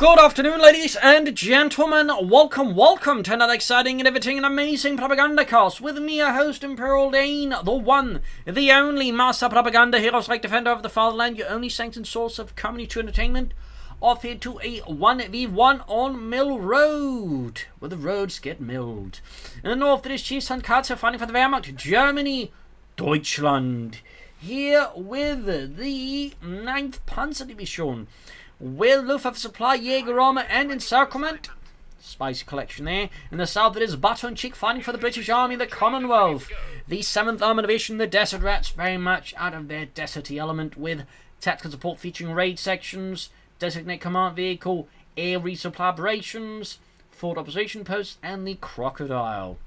Good afternoon, ladies and gentlemen. Welcome to another exciting, innovating, and amazing Propagandacast with me, your host, Imperial Dane, the one, the only master propaganda heroes like defender of the fatherland, your only sanctioned source of comedy to entertainment, off here to a 1v1 on Mill Road, where the roads get milled. In the north, it is Chiefs-Hunt-Katze fighting for the Wehrmacht, Germany, Deutschland. Here with the 9th Panzer Division, with Luftwaffe supply, Jaeger armor, and encirclement. Spicy collection there. In the south, it is Batonchik fighting for the British Army, the Commonwealth. The 7th Armored Division, the Desert Rats, very much out of their deserty element, with tactical support featuring raid sections, designate command vehicle, air resupply operations, forward opposition posts, and the Crocodile.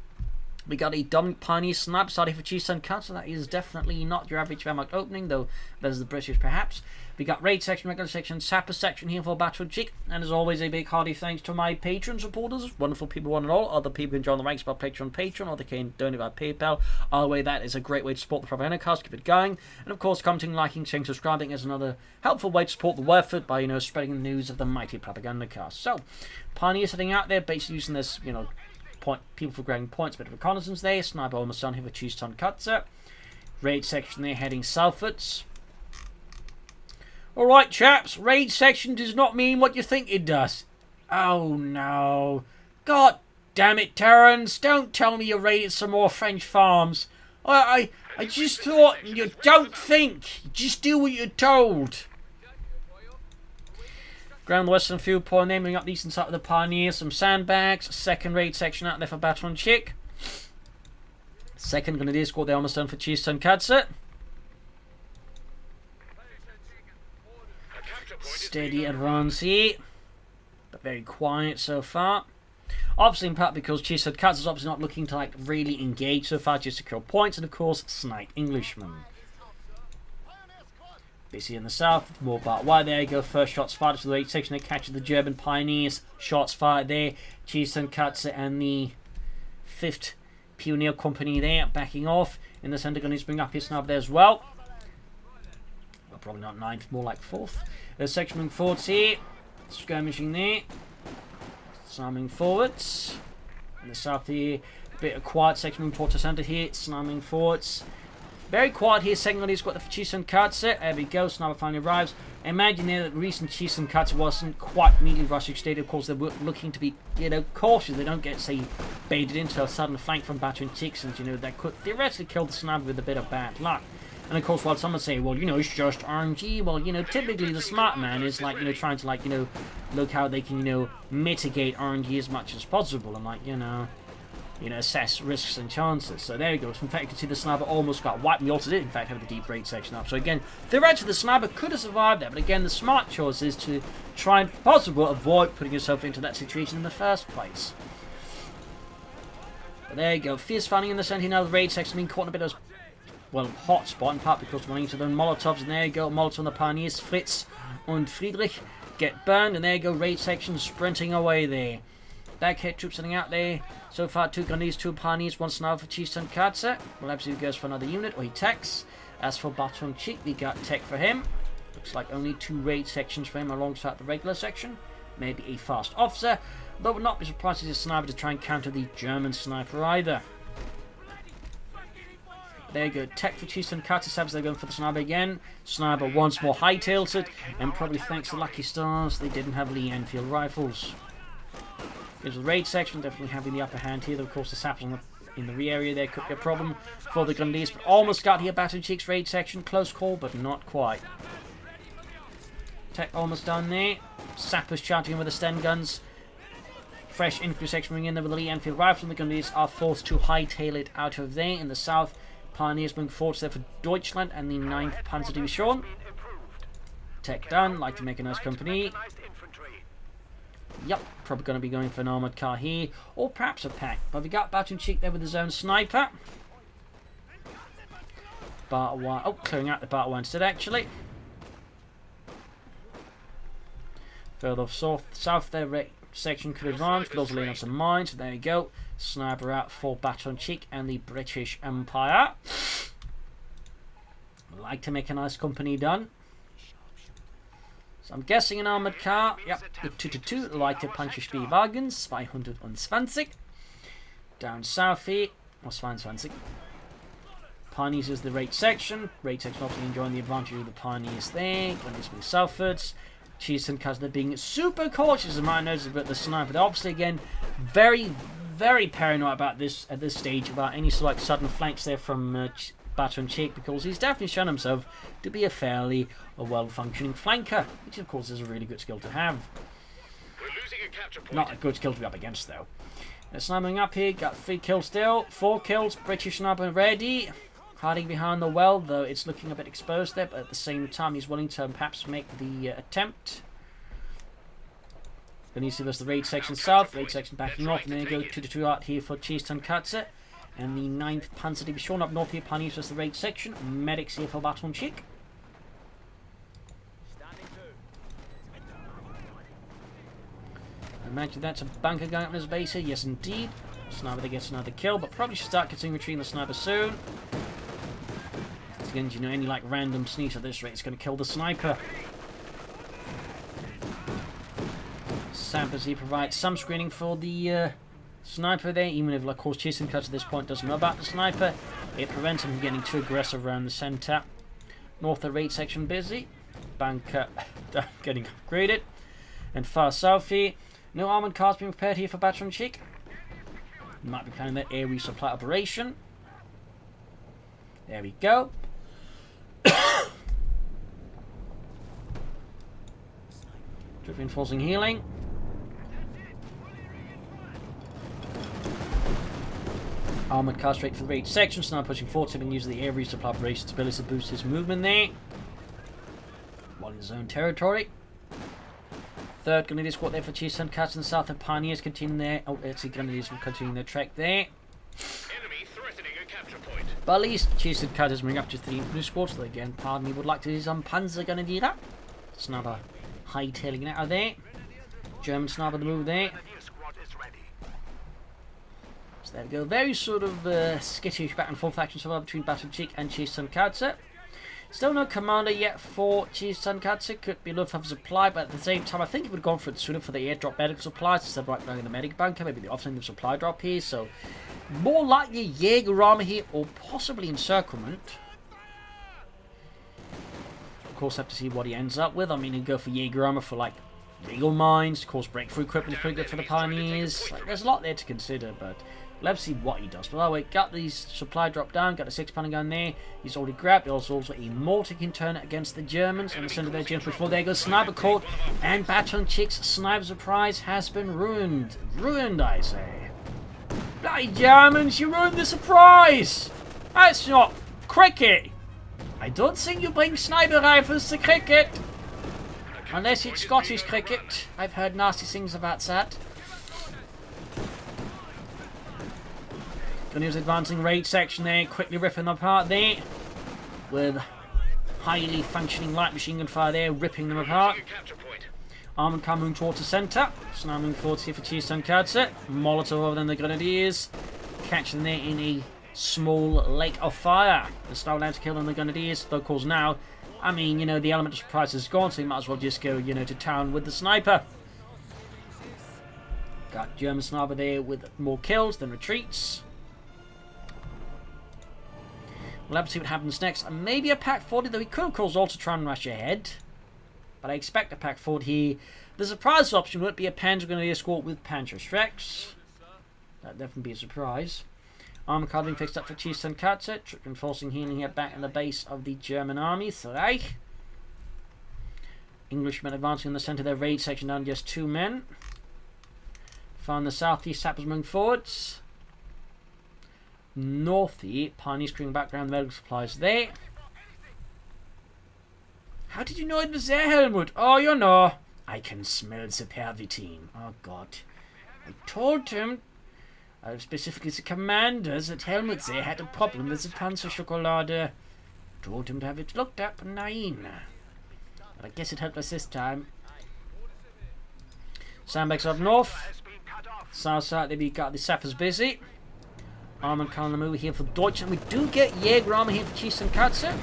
We got a dominant Pioneer Sniper starting for Chiefs-Hunt-Katze. That is definitely not your average Wehrmacht opening, though there's the British perhaps. We got raid section, regular section, sapper section here for Batonchik. And as always, a big hearty thanks to my Patreon supporters. Wonderful people, one and all. Other people can join the ranks by Patreon, or they can donate by PayPal. Either way, that is a great way to support the Propagandacast. Keep it going. And of course, commenting, liking, sharing, subscribing is another helpful way to support the work effort by, spreading the news of the mighty Propagandacast. So, Pioneer sitting out there, basically using this, people for grabbing points, bit of reconnaissance there. Sniper almost done here for Chiefs-Hunt-Katze. Raid section there heading southwards. Alright chaps, raid section does not mean what you think it does. Oh no. God damn it, Terrence, don't tell me you raided some more French farms. I just thought you don't think. Just do what you're told. Ground the western field point there, moving up the eastern side of the Pioneers, some sandbags, second raid section out there for Batonchik. Second gonna escort the almost done for Chiefs-Hunt-Katze. Steady advance here, but very quiet so far. Obviously in part because Chiefs-Hunt-Katze is obviously not looking to really engage so far, just secure points, and of course snipe Englishmen. Busy in the south, more part wide. There you go, first shots fired to the raid section. They capture the German Pioneers. Shots fired there. Chiefs-Hunt-Katze and the 5th Pioneer Company there backing off. In the centre, going to bring up his sniper there as well. Well, probably not 9th, more like 4th. There's section moving forwards here. Skirmishing there. Slamming forwards. In the south here, a bit of quiet section moving towards the centre here. Slamming forwards. Very quiet here, second on his squad for Chiefs-Hunt-Katze. There we go, sniper finally arrives. Imagine there that the recent Chiefs-Hunt-Katze wasn't quite immediately rushing state. Of course, they were looking to be, cautious. They don't get, say, baited into a sudden flank from Batonchik, since, that could theoretically kill the sniper with a bit of bad luck. And of course, while some would say, well, it's just RNG, well, typically the smart man is trying to look how they can, mitigate RNG as much as possible and assess risks and chances. So there you go. In fact, you can see the sniper almost got wiped. We also did, in fact, have the deep raid section up. So again, theoretically, the sniper could have survived that. But again, the smart choice is to try and, if possible, avoid putting yourself into that situation in the first place. But there you go. Fierce fighting in the centre. Now the raid section being caught in a bit of, hot spot, in part because running into the Molotovs. And there you go. Molotov on the Pioneers. Fritz and Friedrich get burned. And there you go. Raid section sprinting away there. Back hit troops sitting out there. So far, 2 Grenadiers, 2 Pioneers, 1 sniper for Chiefs-Hunt-Katze. Well, absolutely goes for another unit, or he techs. As for Batonchik, we got tech for him. Looks like only 2 raid sections for him alongside the regular section. Maybe a fast officer. Though would not be surprised as a sniper to try and counter the German sniper either. There you go, tech for Chiefs-Hunt-Katze. Sabs, they're going for the sniper again. Sniper once more high-tilted. And probably thanks to lucky stars, they didn't have Lee Enfield rifles. There's the raid section, definitely having the upper hand here. Though, of course, the sappers in the rear area there could be a problem for the Grenadiers. But almost got here, Batonchik's raid section. Close call, but not quite. Tech almost done there. Sappers charging in with the Sten guns. Fresh infantry section moving in there with the Lee Enfield rifles. And the Grenadiers are forced to hightail it out of there. In the south, Pioneers moving forwards there for Deutschland and the 9th Panzer Division. Tech done, like to make a nice company. Yep, probably going to be going for an armoured car here, or perhaps a pack. But we got Batonchik there with his own sniper. Clearing out the Bar-1 instead, actually. Further south there, section could advance, could also lay on some mines. So there you go. Sniper out for Batonchik and the British Empire. Like to make a nice company done. So I'm guessing an armored car. Yep, the 222, leichte Panzerspielwagen, 220. Down south here, or 22. Pioneers is the right section. Right section obviously enjoying the advantage of the Pioneers there. Going to be southwards. Cheeston because they're being super cautious, of my nose about the sniper. They're obviously again very, very paranoid about this at this stage, about any sort of like sudden flanks there from Batonchik, because he's definitely shown himself to be a fairly well-functioning flanker, which of course is a really good skill to have. Not a good skill to be up against though. Sniping up here, got 3 kills still, 4 kills, British sniper ready. Hiding behind the well, though it's looking a bit exposed there, but at the same time he's willing to perhaps make the attempt. Venezia versus the raid section south, raid section backing off, and then go 2-2 out here for Cheeston Katze. And the 9th Panzer Division up north here, Pioneers versus the raid section, medics here for Batonchik. I imagine that's a bunker going up in his base here, yes indeed. Sniper that gets another kill, but probably should start getting retreating the sniper soon. Again, you know, any like random sneak at this rate is going to kill the sniper. Sampers here provide some screening for the sniper there, even if of course Cheeston Cut at this point doesn't know about the sniper. It prevents him from getting too aggressive around the centre. North the raid section busy. Bunker getting upgraded. And far south here, no armoured cars being prepared here for Batonchik. Might be planning that air resupply operation. There we go. Reinforcing healing. Armoured car straight for the raid section. So now pushing forward, so using the air resupply operations ability to boost his movement there. While in his own territory. Third Grenadier squad there for Cheeston Cats in the south, and Pioneers continuing their Grenadiers continuing their trek there. Enemy threatening a capture point. But at least Cheeston Cats is bringing up to 3 blue squads, so again, pardon me, would like to see some Panzer Grenadier. Sniper hightailing it out of there. German sniper the move there. So there we go. Very sort of skittish back and forth action so far between Batonchik and Cheeston Cats. Still no commander yet for Cheeston Cats. Could be Luftwaffe supply, but at the same time, I think it would have gone for it sooner for the airdrop medical supplies instead of right now in the medic bunker. Maybe the offsetting of supply drop here. So more likely Jaeger armor here, or possibly encirclement. Of course, have to see what he ends up with. I mean, he'd go for Jaeger armor for like legal mines. Of course, breakthrough equipment is pretty good for the Pioneers. Like, there's a lot there to consider, but let's see what he does. But by the way, got these supply drop down, got a 6-pounder gun there. He's already grabbed. There's also a mortar can turn it against the Germans. And the center of their Germans, which there goes sniper caught, and Batonchik's sniper surprise has been ruined. Ruined, I say. Bloody Germans, you ruined the surprise! That's not cricket! I don't think you bring sniper rifles to cricket! Unless it's Scottish cricket. I've heard nasty things about that. Gunner's advancing raid section there, quickly ripping them apart there. With highly functioning light machine gun fire there, ripping them apart. Armoured car moving towards the centre. So now moving forward here for Cheeston Katze. Molotov over than the Grenadiers. Catching there in a small lake of fire. The style down to kill on the Grenadiers. Though, of course, now, I mean, you know, the element of surprise is gone, so you might as well just go, you know, to town with the sniper. Got German sniper there with more kills than retreats. We'll have to see what happens next. And maybe a Pack 40, though he could, of course, also try and rush ahead. But I expect a Pack 40 here. The surprise option would be a Panzer Grenadier escort with Panzer Strecks. That'd definitely be a surprise. Armor card being fixed up for Cheeston Katze. Reinforcing healing here back in the base of the German army. Reich. Englishmen advancing in the centre of their raid section down to just 2 men. Far in the southeast, sappers moving forwards. Northy, Pioneers screwing background, the medical supplies there. How did you know it was there, Helmut? Oh, you know. I can smell the pervitin. Oh, God. I told him, specifically the commanders, that Helmut there had a problem with the Panzerschokolade. Told him to have it looked up, nine. But I guess it helped us this time. Sandbags up north. South side, we got the sappers busy. Armored car on the move here for Deutschland. We do get Jaeger armor here for Cheeston Katze.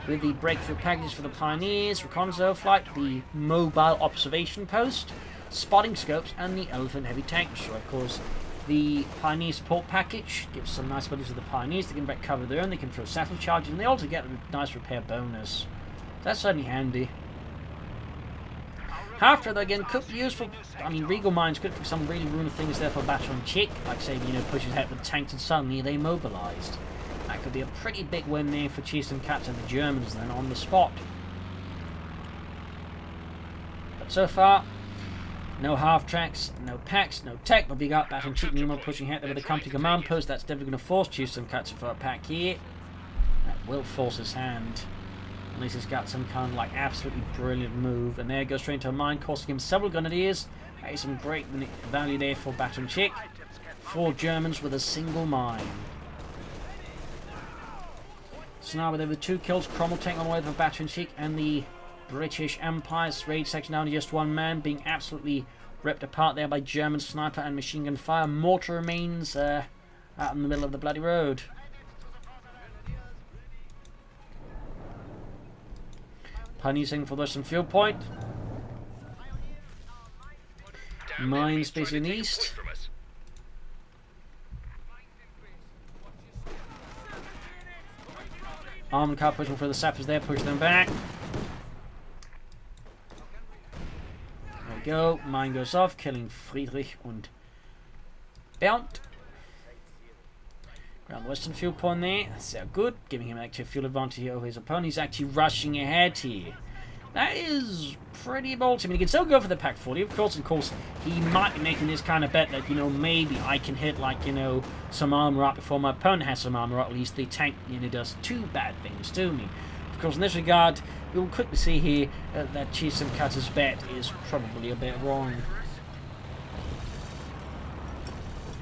with the breakthrough packages for the Pioneers, reconnaissance flight, the mobile observation post, spotting scopes, and the Elephant heavy tank destroyer. Of course, the Pioneer support package gives some nice abilities to the Pioneers. They can back cover their own, they can throw satchel charges, and they also get a nice repair bonus. That's certainly handy. After that, again, could be useful. I mean, Regal Mines could fix some really ruined things there for Batonchik, like say, you know, pushes ahead with tanks and suddenly they mobilized. That could be a pretty big win there for Chiefs and Cats and the Germans then on the spot. But so far, no half-tracks, no packs, no tech, but we got Batonchik Nemo pushing ahead there with a company command post. That's definitely going to force Chiefs and Cats for a pack here. That will force his hand. Unless he's got some kind of like absolutely brilliant move. And there goes straight into a mine, costing him several grenadiers. That is some great value there for Batonchik. 4 Germans with a single mine. So now there were 2 kills. Cromwell taking on the way for Batonchik and the British Empire's raid section down to just 1 man, being absolutely ripped apart there by German sniper and machine gun fire. Mortar remains out in the middle of the bloody road. Punishing for this and fuel point. Mines basically in the east. Armored car pushing for the sappers there, push them back. There we go. Mine goes off, killing Friedrich and Bernd. Ground western fuel point there. Sehr good. Giving him actually a fuel advantage over his opponent. He's actually rushing ahead here. That is pretty bold. I mean, he can still go for the Pack 40. Of course, he might be making this kind of bet that, you know, maybe I can hit, like, you know, some armor up before my opponent has some armor, or at least the tank, you know, does 2 bad things to me. Of course, in this regard, we will quickly see here that Chiefs and Cutter's bet is probably a bit wrong.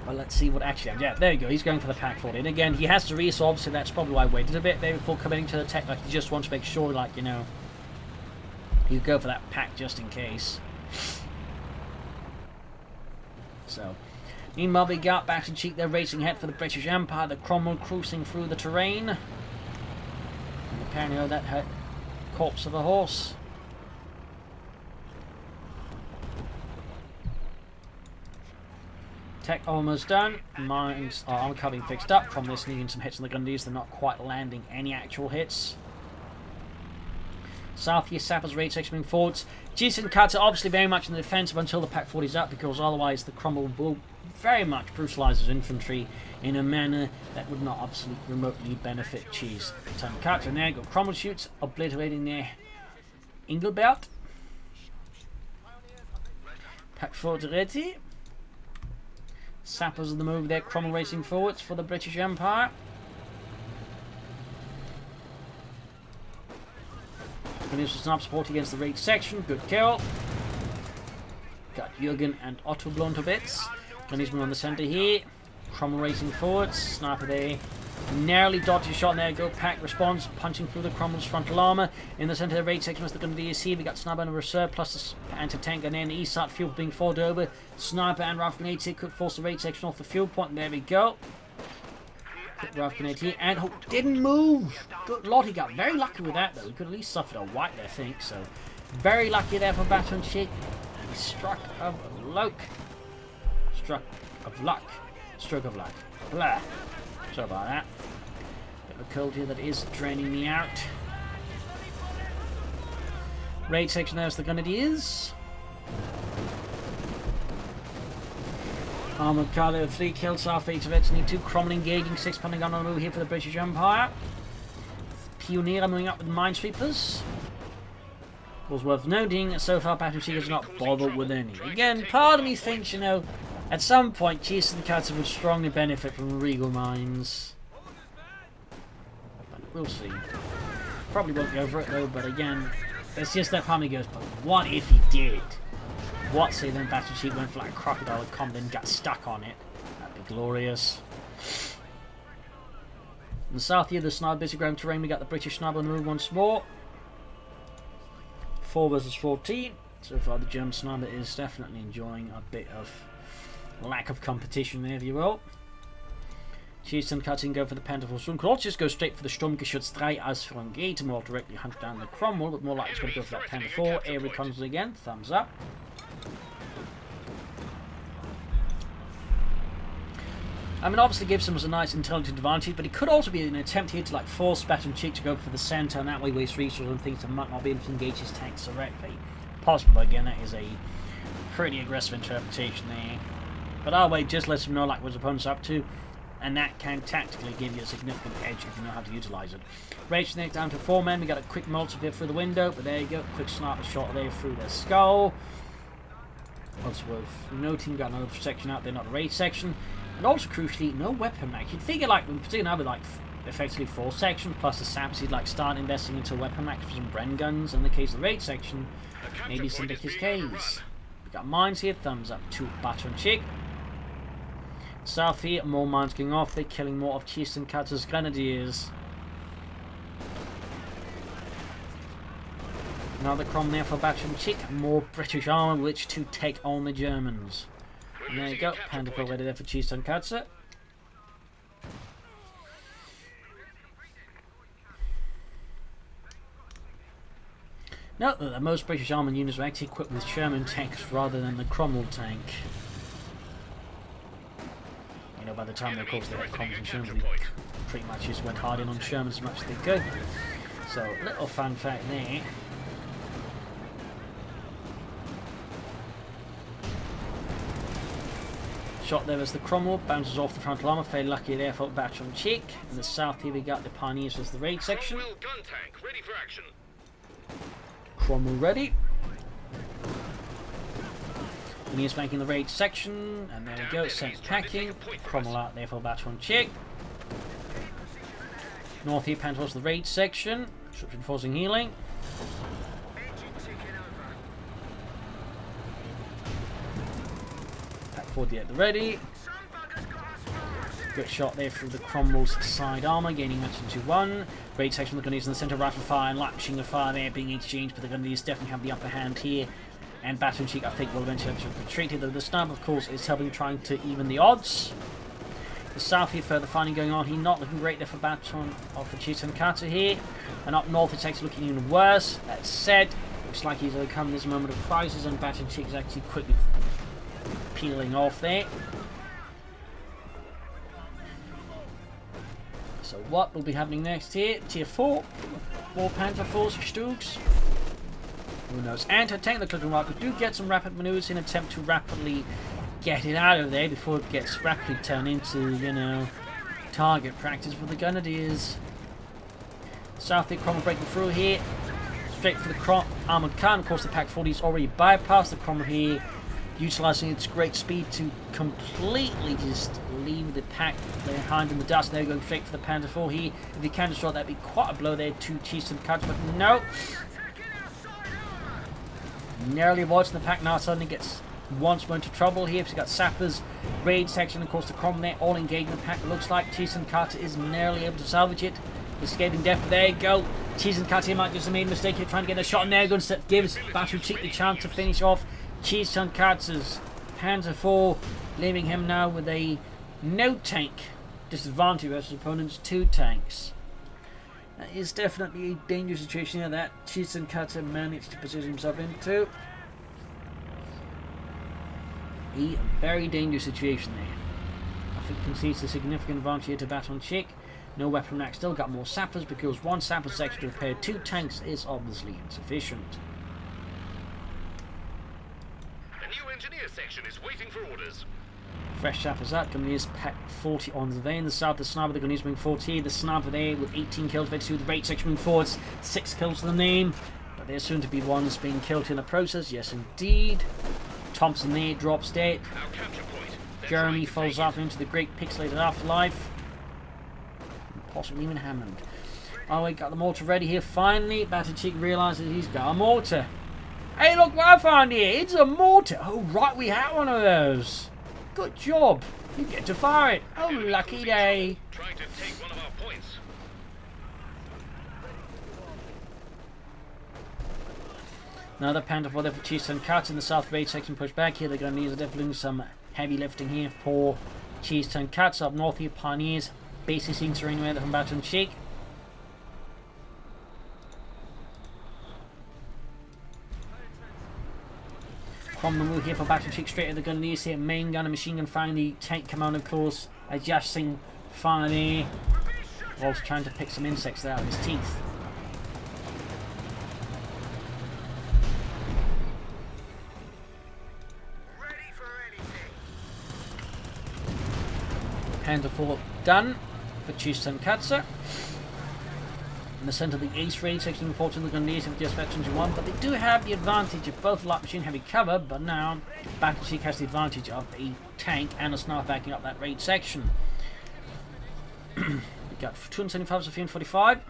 Well, let's see what actually happens. Yeah, there you go. He's going for the Pack 40. And again, he has to resolve, so that's probably why I waited a bit there before committing to the tech. Like, he just wants to make sure, like, you know, you go for that pack just in case. So, meanwhile, we got Batonchik. They're racing ahead for the British Empire. The Cromwell cruising through the terrain. And apparently, that hurt corpse of a horse. Tech almost done. Mines are armor car being fixed up. Cromwell's needing some hits on the Grenadiers. They're not quite landing any actual hits. Southeast Sappers raid section moving forwards. Chiefs and Cats are obviously very much in the defensive until the Pack 40 is up, because otherwise the Cromwell will very much brutalize his infantry in a manner that would not obviously remotely benefit Chiefs. Time Cats, and there go Cromwell shoots, obliterating their Engelbert. Pack 40 ready. Sappers on the move there, Cromwell racing forwards for the British Empire. Initial snap support against the raid section, good kill. Got Jürgen and Otto blown to bits. Gunnisman on the centre here. Cromwell racing forwards, sniper there. Narrowly dodged a shot, there go. Pack response, punching through the Cromwell's frontal armour. In the centre of the raid section was the Grenadiers here. We got Sniper and a reserve plus the anti-tank, and then the east side fuel being forwarded over. Sniper and Rifle Grenades here could force the raid section off the fuel point, and there we go. Rifle Grenade here, and oh, didn't move! Good lord, he got very lucky with that though. He could at least suffered a wipe there, I think, so very lucky there for Batonchik. And he struck of luck. Struck of luck. Stroke of luck. Blah. Sorry about that. Bit of a cold here that is draining me out. Raid section, there's the Grenadiers. Armoured car there with 3 kills, South 8 of it. Need 2 Cromwell engaging, 6 punting gun on the move here for the British Empire. Pioneer moving up with minesweepers. Was worth noting, so far Batonchik has not bothered with any. Again, part of me thinks, you know, at some point Chiefs and Cats would strongly benefit from Regal Mines. But we'll see. Probably won't go for it though, but again, it's just that part of me goes, but what if he did? What, say then Batonchik went for like a crocodile combat and got stuck on it. That'd be glorious. In the south here, the sniper busy ground terrain, we got the British sniper on the move once more. 4 versus 14. So far the German sniper is definitely enjoying a bit of lack of competition there, if you will. Cheese cutting, go for the Panther for Sturm. Could also just go straight for the Sturmgeschütz 3 Ausführung geht, more directly hunt down the Cromwell, but more likely it's going to go for that Panther 4. Air reconnaissance again, thumbs up. I mean, obviously gives him a nice intelligent advantage, but it could also be an attempt here to like force Batonchik to go for the centre and that way waste resources and things that might not be able to engage his tanks directly. Possible, but again, that is a pretty aggressive interpretation there. But our way just lets him know like what his opponent's up to, and that can tactically give you a significant edge if you know how to utilise it. Rage next down to 4 men. We got a quick multiplier through the window, but there you go. Quick sniper shot there through the skull. Also worth noting, we got another section out there, not a raid section. And also crucially, no weapon max. You'd figure like, particularly now with like effectively 4 sections plus the saps, he'd like start investing into weapon max for some Bren guns. In the case of the raid section, maybe some Dickies K's. We got mines here, thumbs up to Batonchik. South here, more mines going off. They're killing more of Chieftain-Cutter's grenadiers. Another Crom there for Batonchik. More British armour, which to take on the Germans. And there you go, Panther ready there for Chieftain-Cutter. Note that most British armoured units are actually equipped with Sherman tanks rather than the Cromwell tank. You know, by the time they, of course, they had Cromwells and Shermans, they pretty much just went hard in on Sherman as much as they could. So, little fun fact there. Shot there as the Cromwell, bounces off the frontal armour, very lucky there for Batonchik. In the south here we got the Pioneers as the raid section. Cromwell gun tank ready for action. Cromwell ready. Pioneers making the raid section, and there we go, sent packing. Cromwell out there for Batonchik. North here, Panther the raid section. Disruption forcing healing. Pack 40 at the ready. Good shot there through the Cromwell's side armour, gaining match into 1. Raid section, the Grenadiers in the centre, rifle fire and light machine gun fire there being exchanged, but the Grenadiers definitely have the upper hand here. And Batonchik, I think, will eventually have to retreat here, though the sniper, of course, is helping trying to even the odds. The south here, further fighting going on here, not looking great there for for Chieftain-Cutter here. And up north, it's actually looking even worse. That said, looks like he's overcome this moment of crisis, and Batonchik is actually quickly peeling off there. So what will be happening next here? Tier 4, more Panther Force Stugs. Who knows? Anti-tank, the clicking rocket do get some rapid maneuvers in an attempt to rapidly get it out of there before it gets rapidly turned into, you know, target practice for the Grenadiers. South here, Cromwell breaking through here. Straight for the armoured car. Of course, the Pack 40's already bypassed the Cromwell here, utilising its great speed to completely just leave the pack behind in the dust. They're going straight for the Panther 4 here. If he can destroy, that'd be quite a blow there to Chieftain-Cutter, but no. Narrowly avoids the pack now, suddenly gets once more into trouble here. He's got sappers, raid section, of course the Cromwell there, all engaged in the pack. It looks like Chieftain-Cutter is narrowly able to salvage it. Escaping death, but there you go. Chieftain-Cutter might just have made a mistake here trying to get a shot in there. That gives Batonchik the chance to finish off Chieftain-Cutter's Panther 4, leaving him now with a no tank disadvantage versus opponent's 2 tanks. That is definitely a dangerous situation here that Chieftain-Cutter managed to position himself into. A very dangerous situation there. I think concedes a significant advantage here to Batonchik. No weapon rack, still got more sappers because 1 sapper section to repair 2 tanks is obviously insufficient. The new engineer section is waiting for orders. Fresh sappers up, Grenadiers pack 40 on the way. In the south, the sniper, the Grenadiers moving 40. The sniper there with 18 kills, ready to the raid section moving forwards. 6 kills to the name, but there's soon to be ones being killed in the process. Yes, indeed. Thompson there drops dead. Jeremy falls off into the great pixelated afterlife. Possibly even Hammond. Oh, we got the mortar ready here. Finally, Batonchik realises he's got a mortar. Hey, look what I found here. It's a mortar. Oh, right, we had one of those. Good job. You get to fire it. Oh, lucky day. Trying to take one of our points. Another Panther for there for Chieftain-Cutter in the south raid section. Push back here. The Grenadiers are definitely doing some heavy lifting here for Cheese Tonkatsu up north here, Pioneers basically seeing terrain away from Batonchik. From the move here for Batonchik straight at the gun leads here, main gun and machine gun firing the tank command, of course, adjusting fire there, whilst trying to pick some insects there out of his teeth. Panther 4 done for Cheese Tonkatsu. In the centre of the Ace raid section, unfortunately, the Gundiers have just veterans 1, but they do have the advantage of both light machine heavy cover, but now Batonchik has the advantage of a tank and a sniper backing up that raid section. We got 275 to 345.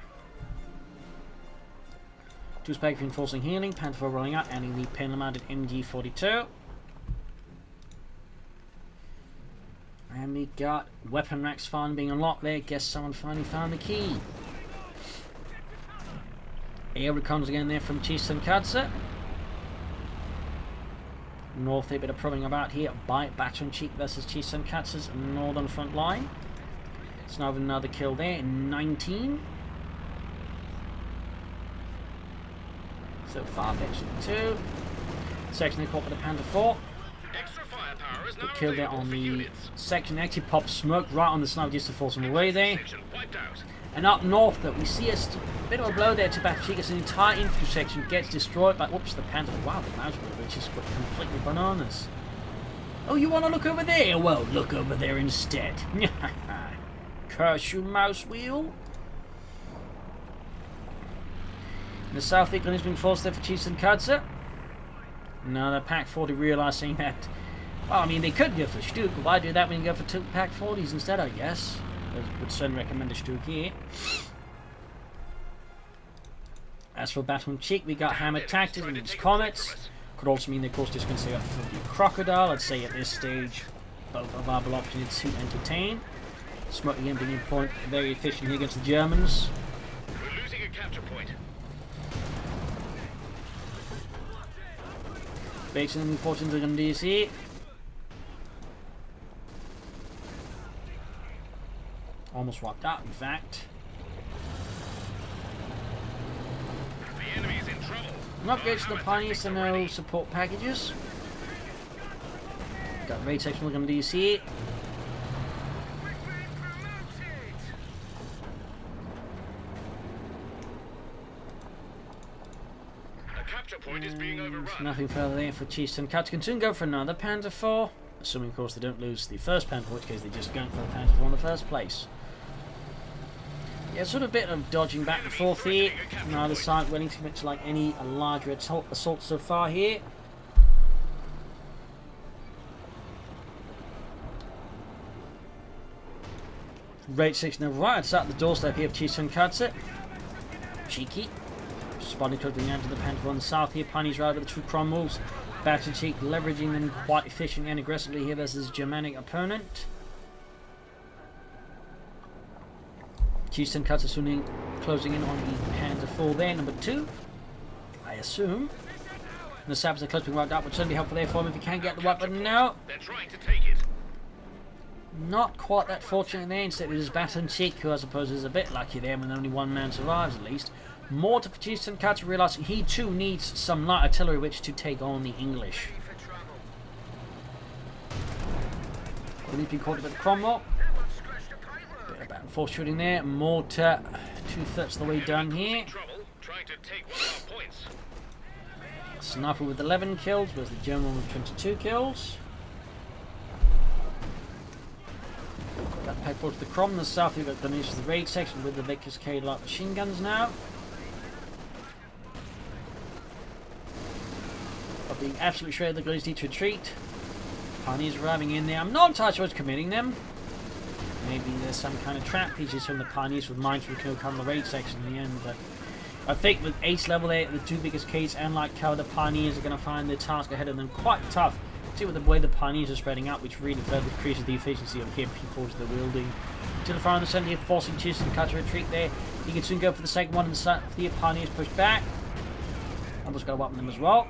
Two spec reinforcing healing, Panther 4 rolling out, adding the panel mounted MG42. And we got weapon racks finally being unlocked there. Guess someone finally found the key. Air recons again there from Cheese Tonkatsu. North a bit of probing about here by Batonchik versus Cheese Tonkatsu's northern front line. It's now another kill there in 19. So far, Batonchik 2. Section caught by the Panther 4. Good kill there on the section. Actually popped smoke right on the sniper just to force him away there. And up north, that we see a bit of a blow there to Batonchik as the entire infantry section gets destroyed by, whoops, the Panther. Wow, the mouse wheel, which is completely bananas. Oh, you want to look over there? Well, look over there instead. Curse you, mouse wheel. In the south, the is being forced there for Cheese Tonkatsu. Now the Pack 40 realising that, well, I mean, they could go for Stuk, but why do that when you go for 2 Pack 40s instead, I guess? I would certainly recommend a Stuk here. As for Batonchik, we got Hammer Tactics and its Comets. Could also mean they, of course, just consider the Crocodile. I'd say at this stage, both are viable opportunities to entertain. Smoke again being point very efficient here against the Germans. We're losing a capture point. Basing them fortunes are going to DC. Almost wiped out, in fact. The enemy is in trouble. Upgrades to the Pioneers, so no support packages. Got raid section looking at DC. A capture point is being overrun. Nothing further there for Cheese Tonkatsu. Can soon go for another Panther 4. Assuming, of course, they don't lose the first Panther, in which case they just go for the Panther 4 in the first place. Yeah, sort of a bit of dodging back and forth here. Neither side willing to commit to like any larger assault so far here. Raid 6 now right outside the doorstep here of Cheese Tonkatsu. Cheeky. Spotting close being to the Panther on the south here. Pioneers right with the 2 cromwells. Batonchik leveraging them quite efficiently and aggressively here versus Germanic opponent. Cheese Tonkatsu soon closing in on the Panther 4 there, number 2, I assume. And the Sappers are close being wiped out, which would certainly be helpful there for him if he can get the weapon. No, They're trying to take it. not quite that fortunate there. Instead it is Batonchik, who I suppose is a bit lucky there when only one man survives at least. More to Cheese Tonkatsu, realising he too needs some light artillery which to take on the English. He's been caught a bit of Cromwell. Bit of back and forth shooting there. Mortar 2/3 of the way done here. Trying to take one of our points. Sniper with 11 kills, whereas the German with 22 kills. Got pack forward to the Crom. The south, you've got the news of the raid section with the Vickers K light machine guns now. But being absolutely shredded, the Gullies need to retreat. Pioneers arriving in there. I'm not entirely sure what's committing them. Maybe there's some kind of trap pieces from the Pioneers with mines we can come the raid section in the end, but I think with ace level there, the 2 biggest Ks and light cover, the Pioneers are going to find the task ahead of them quite tough. See with the way the Pioneers are spreading out, which really further increases the efficiency of MP4s they're wielding. To the far on the centre here, forcing Cheese Tonkatsu to retreat there. You can soon go for the second one, and the Pioneers push back. Almost got to weapon them as well.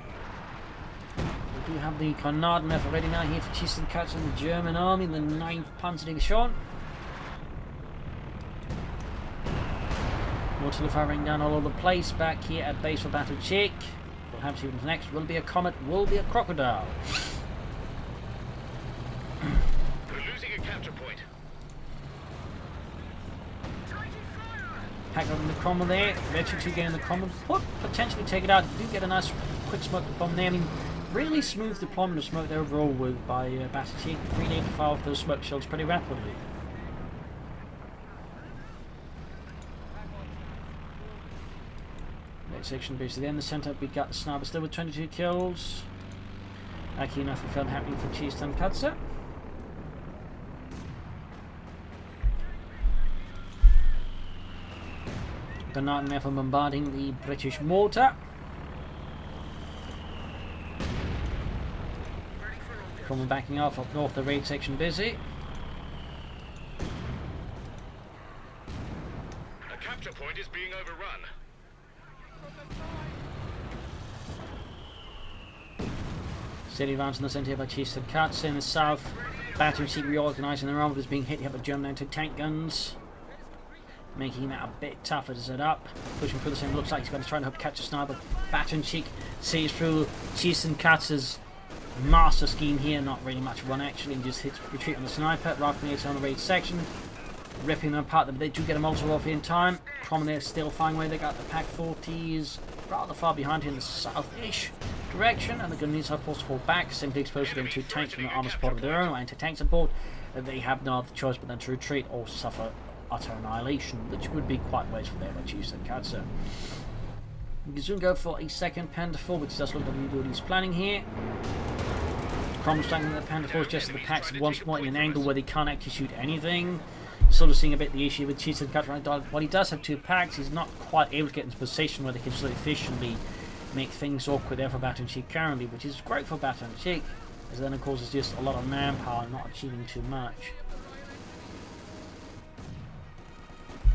do have the Granatenwerfer ready now here for Chistenkatze and the German army, the 9th Panzerdivision. Artillery firing down all over the place back here at base for Batonchik. Perhaps even next will be a comet, will be a crocodile. We're losing a capture point. Pack up in the Cromwell there. Veteran 2 getting the Cromwell. Potentially take it out. You do get a nice quick smoke bomb there. I mean, really smooth deployment of smoke there overall with by Batonchik. Really able to fire off those smoke shells pretty rapidly. Next section basically there in the centre. We got the sniper still with 22 kills. Lucky enough, we found happening for Chistenkatze. Granatenwerfer bombarding the British mortar. Cromwell backing off up north, the raid section busy. A capture point is being overrun. Steady rounds in the centre here by Chistenkatze. In the south, Batonchik reorganising their army is being hit here by German anti-tank guns, making that a bit tougher to set up. Pushing through the same, looks like he's going to try and hope to catch a sniper. Batonchik sees through Chistenkatze's master scheme here. Not really much run actually, and just hits retreat on the sniper. Rifle on the raid section, ripping them apart, but they do get a Molotov off in time. Cromwell there still firing away. They got the Pack 40s rather far behind here in the south-ish direction, and the Gunners are forced to fall back, simply exposed to them two tanks from the armour support of their own, or anti-tank support. They have no other choice but then to retreat or suffer utter annihilation, which would be quite wasteful there by Chistenkatze. We can soon go for a second Panda 4, which does look like what he's planning here. Cromwell's standing the Panda 4 just at the packs once more in an angle where they can't actually shoot anything. Sort of seeing a bit the issue with Chistenkatze right now. While he does have two packs, he's not quite able to get into a position where they can sort of efficiently make things awkward there for Batonchik currently, which is great for Batonchik, as then of course it's just a lot of manpower not achieving too much.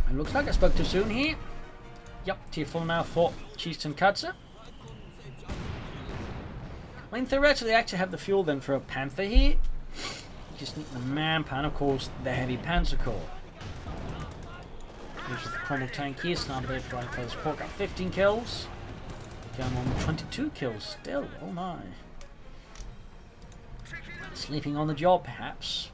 And looks like I spoke too soon here. Yep, tier 4 now for Chistenkatze. I mean, theoretically they actually have the fuel then for a Panther here. You just need the manpower and of course the heavy Panzer Corps. Here's the Cromwell tank here, sniper there providing further support, got 15 kills. Going on with 22 kills still, oh my. Sleeping on the job perhaps.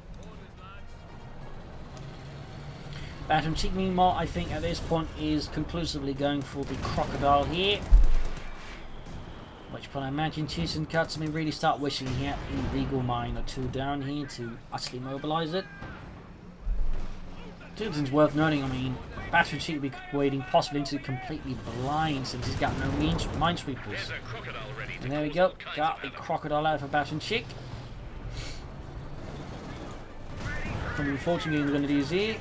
Batonchik meanwhile I think at this point is conclusively going for the crocodile here. Which point I imagine Chistenkatze may really start wishing he had a legal mine or two down here to utterly mobilise it. Two things worth noting, I mean, Batonchik will be waiting possibly into completely blind since he's got no minesweepers. And there we go, got the crocodile out for Batonchik. From the 14 game we're going to do here.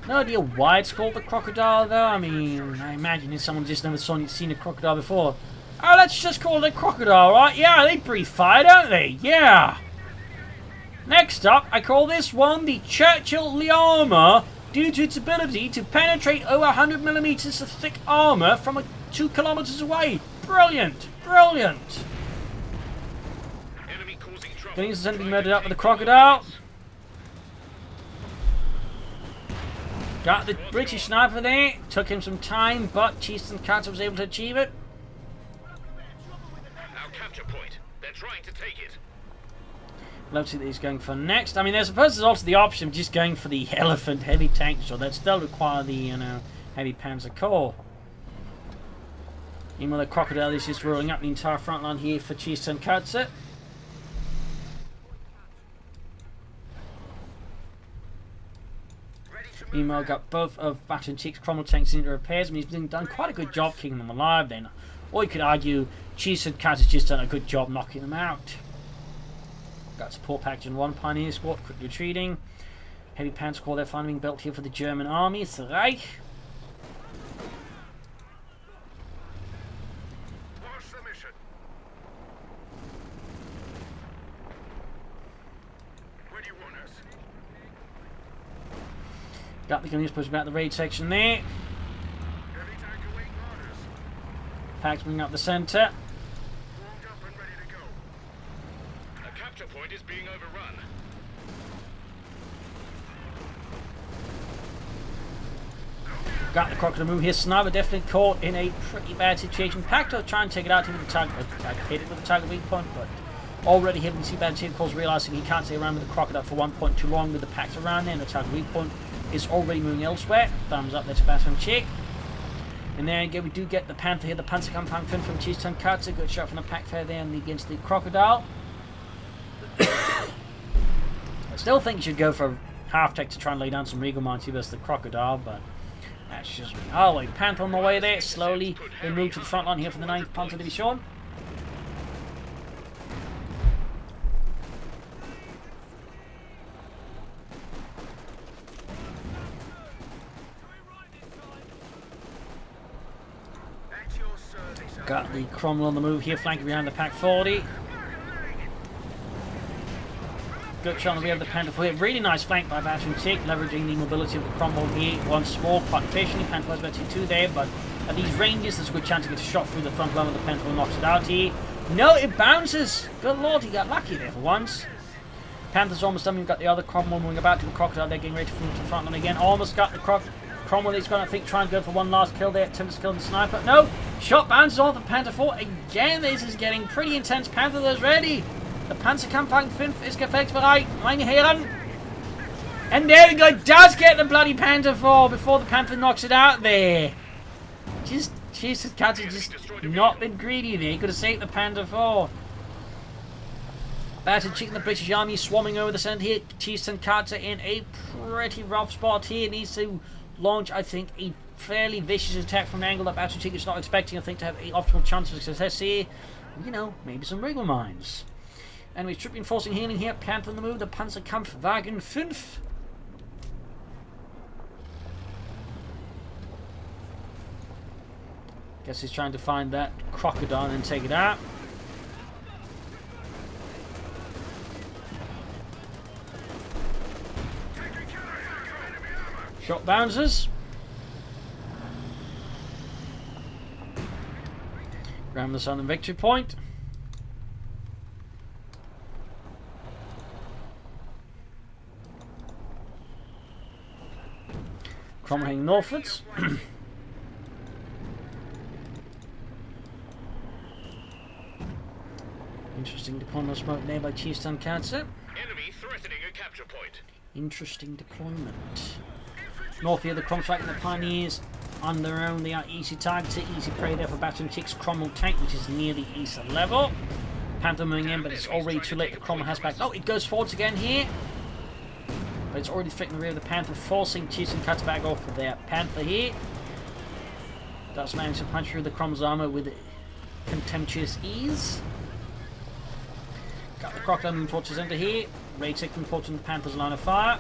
No idea why it's called the crocodile though. I mean, I imagine if someone just never seen a crocodile before. Oh, let's just call it a crocodile, right? Yeah, they breathe fire, don't they? Yeah. Next up, I call this one the Churchill Armour due to its ability to penetrate over 100 millimeters of thick armour from 2 kilometers away. Brilliant, brilliant. Gunners are being murdered up with the crocodile. Got the British sniper there. Took him some time, but Chistenkatze was able to achieve it. Our capture point. They're trying to take it. Love to see that he's going for next. I mean, I suppose there's also the option of just going for the elephant heavy tank, so that still require the heavy Panzer Corps. Meanwhile, the crocodile is just rolling up the entire front line here for Chistenkatze. Meanwhile, got both of Batonchik's Cromwell tanks into repairs. I mean, he's done quite a good job keeping them alive then. Or you could argue Chistenkatze has just done a good job knocking them out. Got support package in 1 Pioneer Squad, quick retreating. Heavy Panzer Corps, they're finally being built here for the German army. It's the Reich. Got the Gunners pushing back the raid section there. Packs bringing up the centre. A capture point is being overrun. Got the Crocodile move here. Sniper definitely caught in a pretty bad situation. Pack to try and take it out with the target. Hit it with the target weak point, but already having seen bad team calls, realising he can't stay around with the Crocodile for 1 point too long with the packs around there, and the target weak point is already moving elsewhere. Thumbs up there to Batonchik. And there again, we do get the Panther here, the Panzerkampfwagen Finn from Tenacity. Good shot from the pack fair there against the Crocodile. I still think you should go for half tech to try and lay down some Regal Mines versus the Crocodile, but that's just me. Oh, wait, Panther on the way there. Slowly they move to the front line here for the 9th Panzer Division. Got the Cromwell on the move here, flanking behind the Pack 40. Good shot on the rear of the Panther here. Really nice flank by Batonchik, leveraging the mobility of the Cromwell here once more, quite efficiently. Panther was about to 2 there, but at these ranges, there's a good chance to get a shot through the front line of the Panther and knocks it out here. No, it bounces! Good lord, he got lucky there for once. Panther's almost done. We've got the other Cromwell moving about to the Crocodile. They're getting ready to move to the front line again. Almost got the Cromwell. He's going to, I think, try and go for one last kill there. Attempts to kill the sniper. No! Shot bounces off the Panther 4. Again, this is getting pretty intense. Panther is ready. The Panzerkampfwagen 5 ist gefechtsbereit. Meine Herren. And there we go. Does get the bloody Panther 4 before the Panther knocks it out there. Just, Jesus, Katze just not been greedy there. He could have saved the Panther 4. Batonchik and the British Army swarming over the centre here. Tenacity in a pretty rough spot here. Needs to launch, I think, a fairly vicious attack from an angle that Batonchik is not expecting, I think, to have an optimal chance of success here. You know, maybe some Regal Mines. Anyway, troop reinforcing healing here. Panther on the move, the Panzerkampfwagen 5. Guess he's trying to find that Crocodile and take it out. Shot bounces. Grab the southern victory point. Cromwell heading northwards. Interesting deployment of smoke there by Tenacity. Enemy threatening a capture point. Interesting deployment. North here, the Cromwell and the Pioneers on their own. They are easy targets, easy prey there for Batonchik's Cromwell tank, which is near the east level. Panther moving in, but it's already too late. The Cromwell has back. Oh, it goes forwards again here. But it's already flicking the rear of the Panther, forcing Tenacity back off of their Panther here. Does manage to punch through the Cromwell's armour with contemptuous ease. Got the Crocodile moving towards the centre here. Raid section forward to the Panther's line of fire.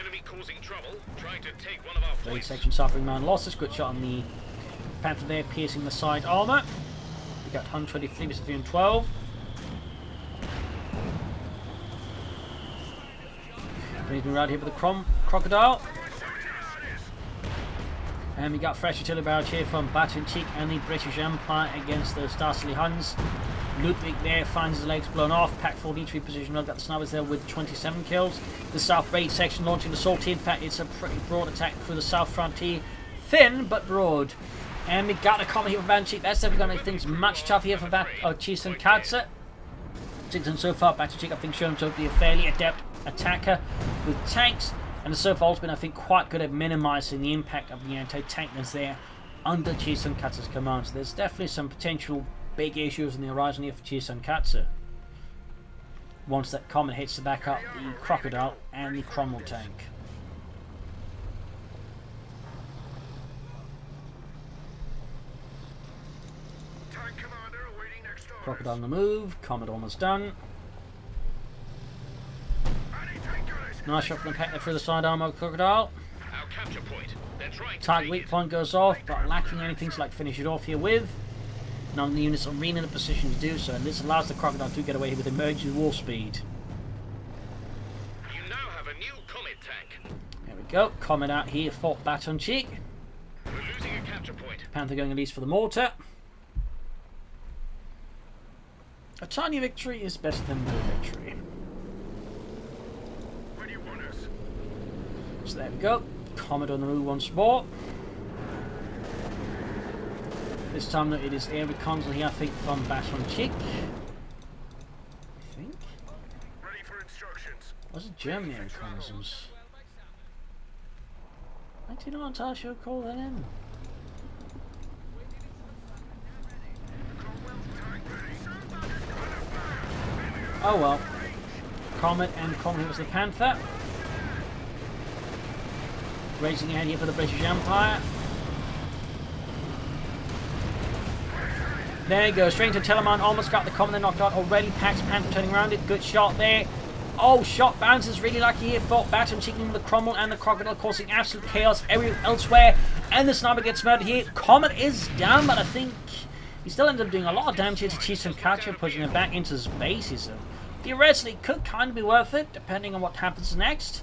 Enemy causing trouble, trying to take one of our Raid points. section suffering man losses. Good shot on the Panther there, piercing the side armour. We got 123 versus 312. Moving around here with the Crocodile. And we got fresh artillery barrage here from Batonchik and the British Empire against the Starsily Huns. Ludwig there finds his legs blown off. Pack 4 V3 position. We've got the snipers there with 27 kills. The south raid section launching the sortie. In fact, it's a pretty broad attack through the south frontier. Thin, but broad. And we got a comment here for Batonchik. That's definitely going to make things much tougher here for Tenacity. And so far, Batonchik, I think, shown to be a fairly adept attacker with tanks. And so far, has been, I think, quite good at minimizing the impact of the anti-tank that's there under Tenacity's command. So there's definitely some potential big issues on the horizon here for Tenacity. Once that comet hits to back up the Crocodile and the Cromwell tank. Crocodile on the move, comet almost done. Nice shot from the pack there through the side armor of Crocodile. Our capture point. They're trying to Target take weak it. point goes off, but lacking anything to like finish it off here with. None of the units are really in a position to do so, and this allows the Crocodile to get away with emergency war speed. You now have a new comet tank. There we go. Comet out here for Batonchik. We're losing a capture point. Panther going at least for the mortar. A tiny victory is better than no victory. Where do you want us? So there we go. Comet on the move once more. This time though, it is air reconnaissance here, I think, from Batonchik. I think. Ready for instructions. Was it German air reconnaissance? I did not entirely sure call that in. Oh well. Comet and Comet was the Panther. Racing ahead here for the British Empire. There you go, straight into Telemann, almost got the Comet knocked out already. Pax Panther turning around it, good shot there. Oh, shot bounces, really lucky here for Batonchik with the Cromwell and the Crocodile, causing absolute chaos elsewhere. And the sniper gets murdered here. Comet is down, but I think he still ends up doing a lot of damage here to Chisenkacha, pushing him back into his bases. So theoretically, it could kind of be worth it, depending on what happens next.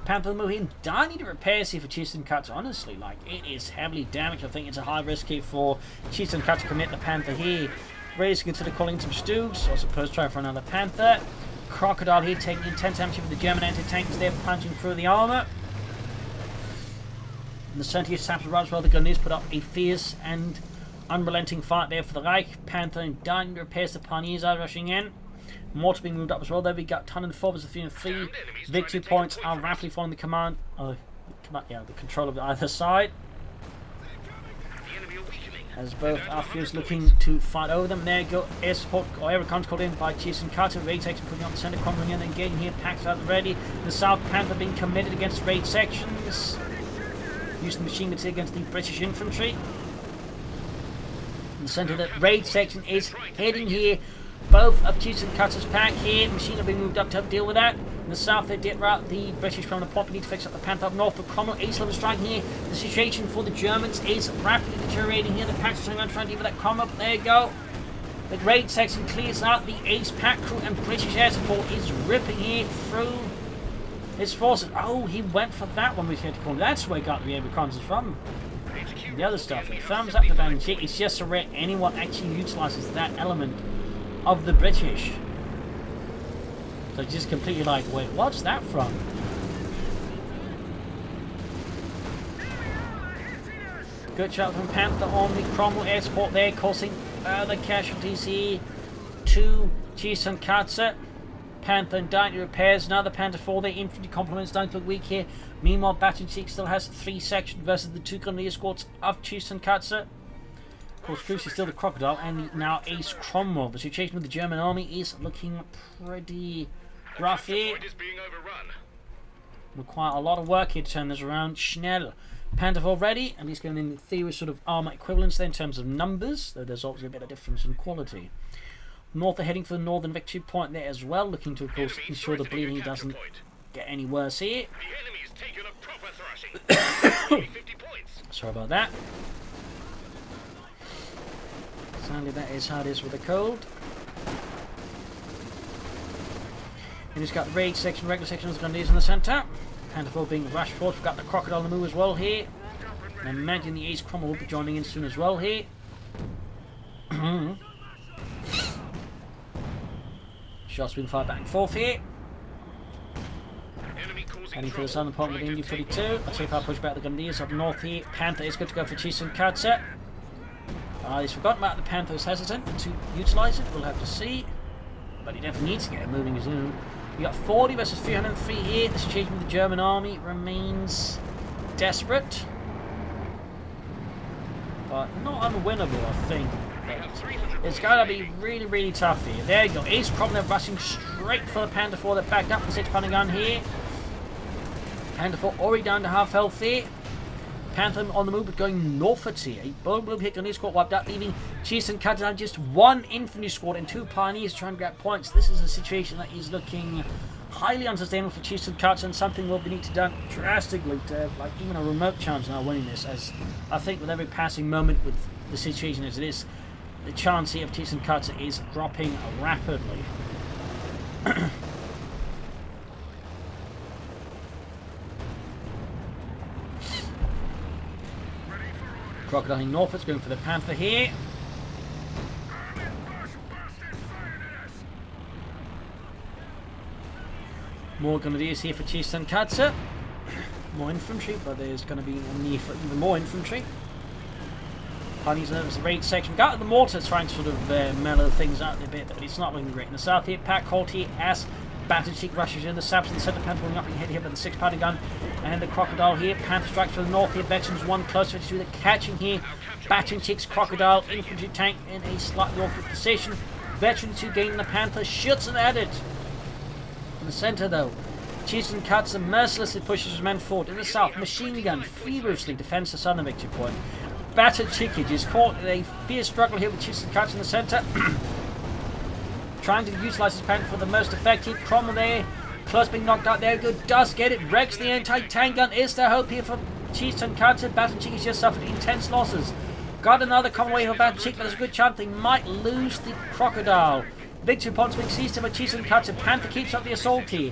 Panther move in. I need to repairs here for Chisenkacha, honestly. Like, it is heavily damaged. I think it's a high risk here for Chisenkacha to commit the Panther here. Raise consider calling some Stoogs, or suppose try for another Panther. Crocodile here taking intense damage with the German anti-tanks there, punching through the armour. In the centre here, Saps as well. The Gunners put up a fierce and unrelenting fight there for the Reich. Panther and Dying repairs, the Pioneers are rushing in. Mortar being moved up as well. There we got ton and 4 versus 3 and 3. Victory points are rapidly following the command. The control of either side. As both outfields looking to fight over them. There you go. Air support or air recon called in by Chisenkacha. Raid section putting on the centre, crumbling in and getting here. Packs out ready. The South Panther being committed against raid sections. Using machine guns here against the British infantry. In the centre, the raid section is heading here. Both of Chisenkacha's pack here. Machine are being moved up to help deal with that. In the south, they did route the British from the port. We need to fix up the Panther up north. But Cromwell, ace-level strike here. The situation for the Germans is rapidly deteriorating here. The packs are turning around trying to deal with that Cromwell. There you go. The raid section clears out. The ace pack crew and British air support is ripping here through his forces. Oh, he went for that one. We had to call him. That's where he got the air reconnaissance from. The other stuff. It thumbs up the Batonchik. It's just so rare anyone actually utilises that element of the British. So just completely like, wait, what's that from? Good shot from Panther on the Cromwell air support there, causing further casualties here to Chisenkacha. Panther and Dying repairs. Another Panther 4 there. Infantry complements don't look weak here. Meanwhile, Batonchik still has 3 sections versus the 2 Grenadier squads of Chisenkacha. Of course, Cruise is still the Crocodile and the now ace Cromwell. The situation with the German army is looking pretty rough here. Require a lot of work here to turn this around. Schnell. Panther already, and he's going in theory sort of armour equivalence there in terms of numbers, though there's obviously a bit of difference in quality. North are heading for the northern victory point there as well, looking to, of course, ensure the bleeding doesn't get any worse here. Sorry about that. Sadly, that is how it is with the cold. And he's got the raid section, regular section, of Grenadiers in the centre. Panther 4 being rushed forward. We've got the Crocodile on the move as well here. And I imagine the Ace Cromwell will be joining in soon as well here. Shots being fired back and forth here. Heading for the southern point with the Indy 42. I'll see if I push back the Grenadiers up north here. Panther is good to go for Chisenkacha. He's forgotten about the Panther, is hesitant to utilise it. We'll have to see. But he definitely needs to get it moving soon. We got 40 versus 303 here. The situation with the German army remains desperate. But not unwinnable, I think. It's going to be really, really tough here. There you go. Ace Cromwell rushing straight for the Panther 4 that backed up the 6-pounder gun here. Panther 4 already down to half health here. Panther on the move, but going northwards here. A bold move hit on his squad wiped out, leaving Chisenkacha down just 1 infantry squad and 2 pioneers trying to grab points. This is a situation that is looking highly unsustainable for Chisenkacha, and something will be needed to be done drastically to have like even a remote chance now winning this. As I think with every passing moment with the situation as it is, the chance here of Chisenkacha is dropping rapidly. Crocodile heading northwards, going for the Panther here. More grenadiers here for Chieftain Katsa. More infantry, but there's going to be a need for even more infantry. Pioneers as the raid section. We got the mortar trying to sort of mellow things out a bit, but it's not looking great. In the south here, Pat Colty as Batonchik rushes in. The Saps in the centre, Panther pulling up ahead here with the 6-pounder gun. And the Crocodile here. Panther strikes for the north here. Veterans one closer to the catching here. Batonchik's Crocodile infantry tank in a slightly awkward position. Veterans 2 gaining the Panther. Shoots and at it. In the centre though, Chieftain Katsa mercilessly pushes his men forward. In the south, Machine Gun feverishly defends the southern victory point. Batonchik is caught in a fierce struggle here with Chieftain Katsa in the centre. Trying to utilise his panther for the most effective. Cromwell there, close being knocked out. There we go, does get it. Wrecks the anti-tank gun. Is there hope here for Chieftain Katsa? Batonchik has just suffered intense losses. Got another common wave for Batonchik, but there's a good chance they might lose the Crocodile. Victory points being seized by Chieftain Katsa. Panther keeps up the assault here.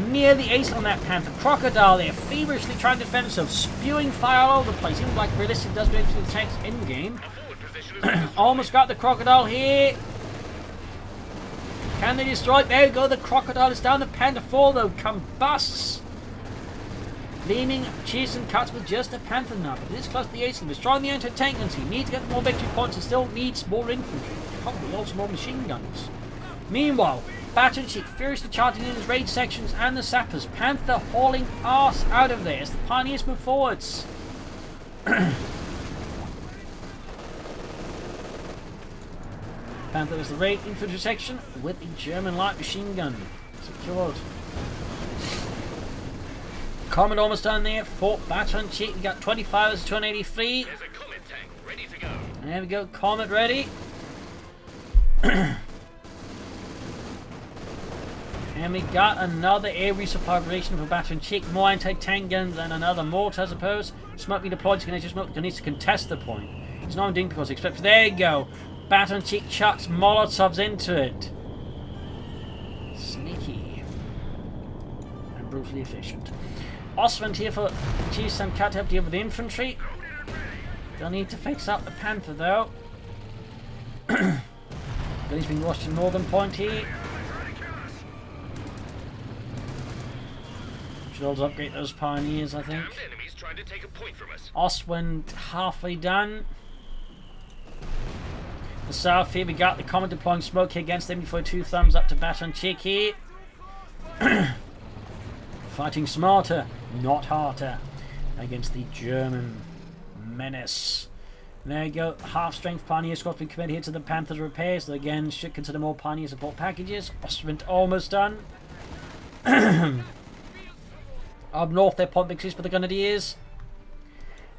Near the ace on that Panther. Crocodile there, feverishly trying to defend himself, spewing fire all over the place. Even like realistic does go into the tanks in game. Almost got the Crocodile here. Can they destroy it? There we go, the Crocodile is down. The Panther 4 though combusts, leaving Chieftain Katsa with just a Panther now. But it is close to the ace, destroying the anti-tank guns. He needs to get more victory points and still needs more infantry. Probably also more machine guns. Meanwhile, Batonchik furiously charging in his raid sections and the sappers. Panther hauling arse out of there as the Pioneers move forwards. Panther is the raid infantry section with a German light machine gun secured. Comet almost done there for Batonchik. We got 25 as 283. There's a Comet tank ready to go. There we go, Comet ready. And we got another air resupply operation for Batonchik. More anti-tank guns and another mortar, I suppose. Smoke being deployed, Smoke needs to contest the point. It's not doing because expect. There you go. Batonchik chucks Molotovs into it. Sneaky. And brutally efficient. Osmond here for Chieftain Katsa to help deal with the infantry. They'll need to fix up the Panther though. He's being rushed to northern point here. Should also upgrade those Pioneers, I think. Enemies trying to take a point from us. Oswald halfway done. The south here, we got the Comet deploying smoke here against them before 2 thumbs up to Batonchik here. Fighting smarter, not harder, against the German menace. There you go, half-strength Pioneer squad being committed here to the Panther's repairs. So again, should consider more Pioneer support packages. Oswald almost done. Up north, they're point victories for the Grenadiers.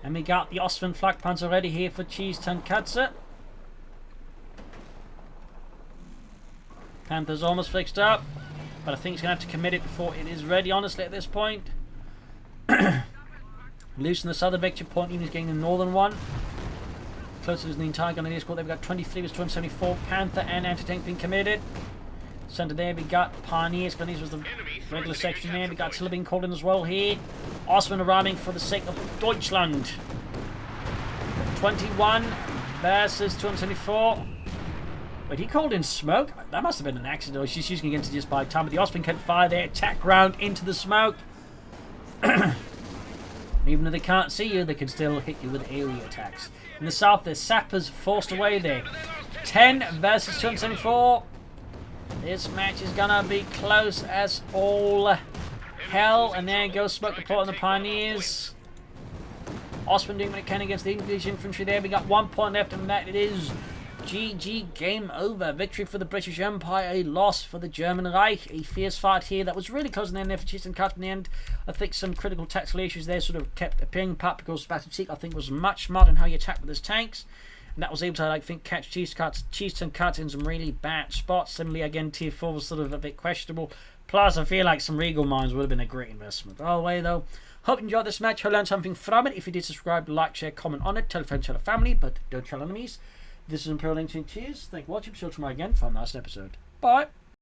And we got the Oswald flak panzer ready here for Chieftain Katsa. Panther's almost fixed up, but I think he's going to have to commit it before it is ready, honestly, at this point. Loosen the southern victory point, even he's getting the northern one. Closer to the entire Grenadier squad, they've got 23 with 274. Panther and anti-tank being committed. Centre there, we got Pioneers. Grenadiers was the regular section there. We got Tiller being called in as well here. Osman arriving for the sake of Deutschland. 21 versus 274. Wait, he called in smoke? That must have been an accident. Or she's using against it just by time. But the Osman can fire their attack round into the smoke. Even though they can't see you, they can still hit you with area attacks. In the south, there's sappers forced away there. 10 versus 274. This match is gonna be close as all hell. And there goes smoke deployed on the Pioneers. Osman doing what it can against the English infantry there. We got 1 point left, and that it is GG, game over. Victory for the British Empire, a loss for the German Reich. A fierce fight here that was really close in the end there for Chieftain Katsa in the end. I think some critical tactical issues there sort of kept appearing apart because Batonchik, I think, was much smarter in how he attacked with his tanks. And that was able to, I think, catch Chieftain Katsa in some really bad spots. Similarly, again, Tier 4 was sort of a bit questionable. Plus, I feel like some Regal mines would have been a great investment. All the way, though, hope you enjoyed this match. Hope you learned something from it. If you did, subscribe, like, share, comment on it. Tell a friend, tell a family, but don't tell enemies. This is Imperial Ancient Cheers. Thank you for watching. See you tomorrow again for our next episode. Bye.